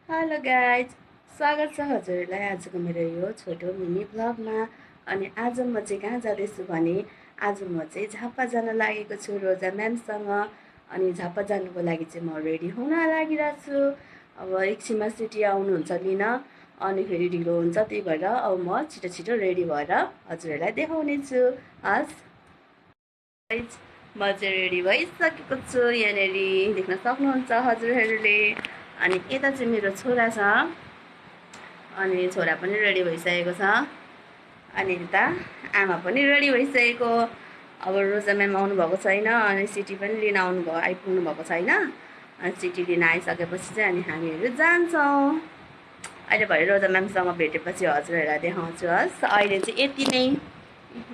Hello guys, स्वागत छ हजुरहरूलाई आजको मेरो यो छोटो मिनी ब्लगमा। अनि आज म चाहिँ कहाँ जाँदैछु भने आज म चाहिँ झापा जान लागेको छु रोजा म्यामसँग। अनि झापा जानुको लागि चाहिँ म रेडी हुन लागिरहेको छु। अब एकछिनमा सिटी आउनुहुन्छ लिन, अनि फेरि ढिलो हुन्छ, त्यही भएर अब म छिटो छिटो रेडी भएर हजुरहरूलाई देखाउने छु। हस् गाइज, म चाहिँ रेडी भइसकेको छु, यहाँनिर देख्न सक्नुहुन्छ हजुरहरूले। अनि यता चाहिँ मेरो छोरा छ, अनि छोरा पनि रेडी भइसकेको छ। अनि यता आमा पनि रेडी भइसकेको। अब रोजा म्याम आउनुभएको छैन, अनि सिटी पनि लिन आइपुग्नु भएको छैन। अनि सिटी लिन आइसकेपछि चाहिँ अनि हामीहरू जान्छौँ। अहिले भरे रोजा म्यामसँग भेटेपछि हजुरहरूलाई देखाउँछु। हस्, अहिले चाहिँ यति नै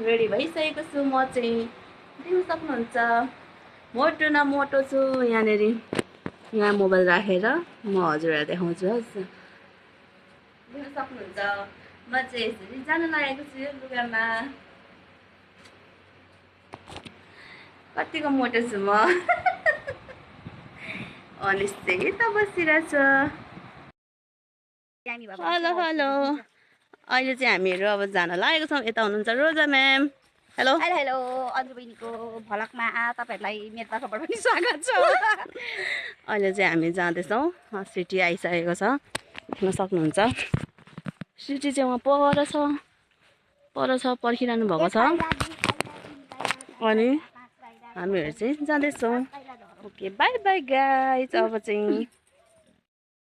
रेडी भइसकेको छु म चाहिँ, देख्न सक्नुहुन्छ। मोटो न मोटो छु यहाँनिर, यहाँ मोबाइल राखेर म हजुरहरूलाई देखाउँछु। हस्, देख्न सक्नुहुन्छ म चाहिँ यसरी जान लागेको छु लुगामा। कतिको मोटो छु म। अनिस चाहिँ यता बसिरहेछ। हेलो हेलो, अहिले चाहिँ हामीहरू अब जान लागेको छौँ। यता हुनुहुन्छ रोजा ma'am. Hello hello hello, Anju बहिनीको भ्लगमा तपाईँहरूलाई मेरो तर्फबाट पनि स्वागत छ। अहिले चाहिँ हामी जाँदैछौँ, सिटी आइसकेको छ, देख्न सक्नुहुन्छ। सिटी चाहिँ उहाँ पर छ, पर्खिरहनु भएको छ। अनि हामीहरू चाहिँ जाँदैछौँ। Okay, by by guys. अब चाहिँ